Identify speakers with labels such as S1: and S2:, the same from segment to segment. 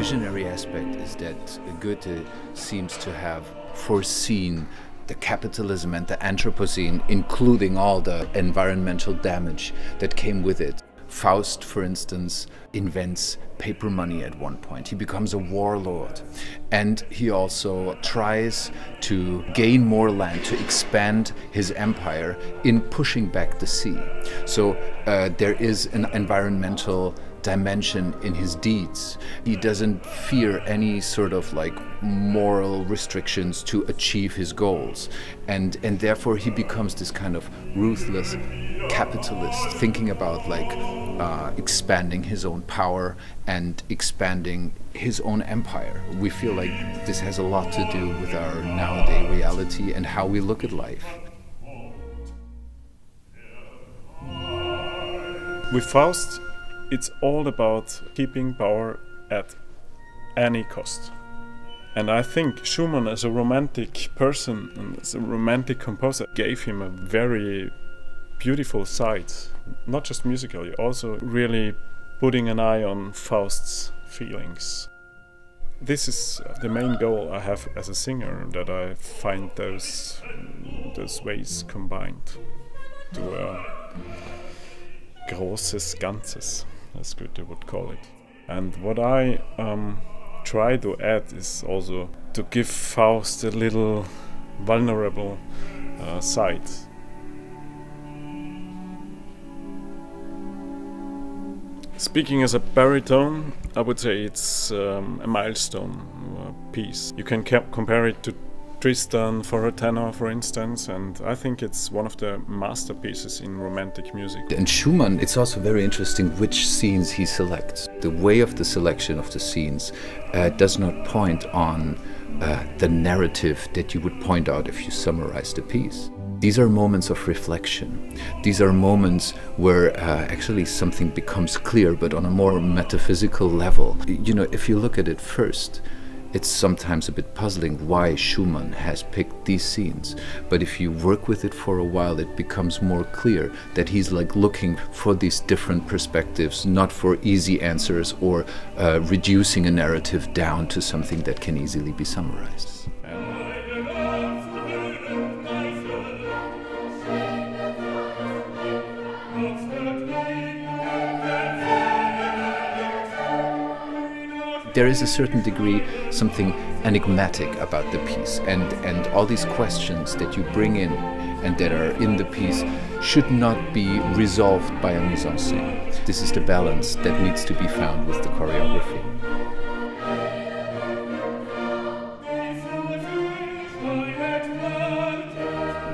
S1: visionary aspect is that Goethe seems to have foreseen the capitalism and the Anthropocene, including all the environmental damage that came with it. Faust, for instance, invents paper money at one point. He becomes a warlord, and he also tries to gain more land, to expand his empire in pushing back the sea. So there is an environmental dimension in his deeds. He doesn't fear any sort of like moral restrictions to achieve his goals, and therefore he becomes this kind of ruthless capitalist, thinking about like expanding his own power and expanding his own empire. We feel like this has a lot to do with our nowadays reality and how we look at life.
S2: With Faust, it's all about keeping power at any cost. And I think Schumann, as a romantic person and as a romantic composer, gave him a very beautiful side, not just musically, also really putting an eye on Faust's feelings. This is the main goal I have as a singer, that I find those ways combined to a großes Ganzes, as Goethe would call it. And what I try to add is also to give Faust a little vulnerable side. Speaking as a baritone, I would say it's a milestone piece. You can compare it to Tristan for a tenor, for instance, and I think it's one of the masterpieces in romantic music.
S1: And Schumann, it's also very interesting which scenes he selects. The way of the selection of the scenes does not point on the narrative that you would point out if you summarize the piece. These are moments of reflection. These are moments where actually something becomes clear, but on a more metaphysical level. You know, if you look at it first, it's sometimes a bit puzzling why Schumann has picked these scenes. But if you work with it for a while, it becomes more clear that he's like looking for these different perspectives, not for easy answers or reducing a narrative down to something that can easily be summarized. There is a certain degree something enigmatic about the piece, and all these questions that you bring in and that are in the piece should not be resolved by a mise en scène. This is the balance that needs to be found with the choreography.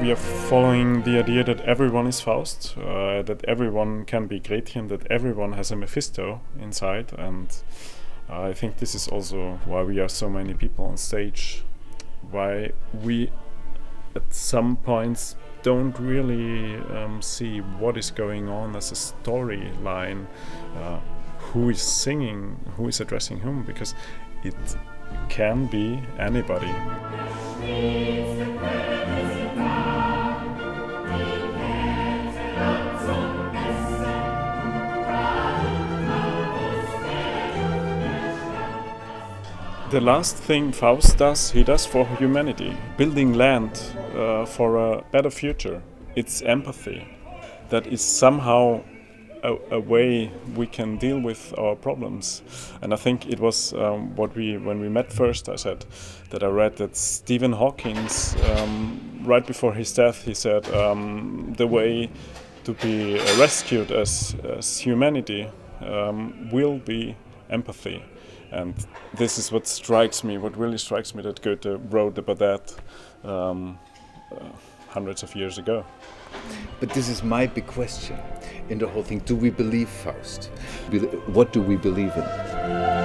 S2: We are following the idea that everyone is Faust, that everyone can be Gretchen, that everyone has a Mephisto inside, and I think this is also why we are so many people on stage, why we at some points don't really see what is going on as a storyline, who is singing, who is addressing whom, because it can be anybody. The last thing Faust does, he does for humanity, building land for a better future. It's empathy. That is somehow a way we can deal with our problems. And I think it was when we met first, I said that I read that Stephen Hawking's, right before his death, he said the way to be rescued as humanity will be empathy. And this is what strikes me, what really strikes me, that Goethe wrote about that hundreds of years ago.
S1: But this is my big question in the whole thing. Do we believe Faust? What do we believe in?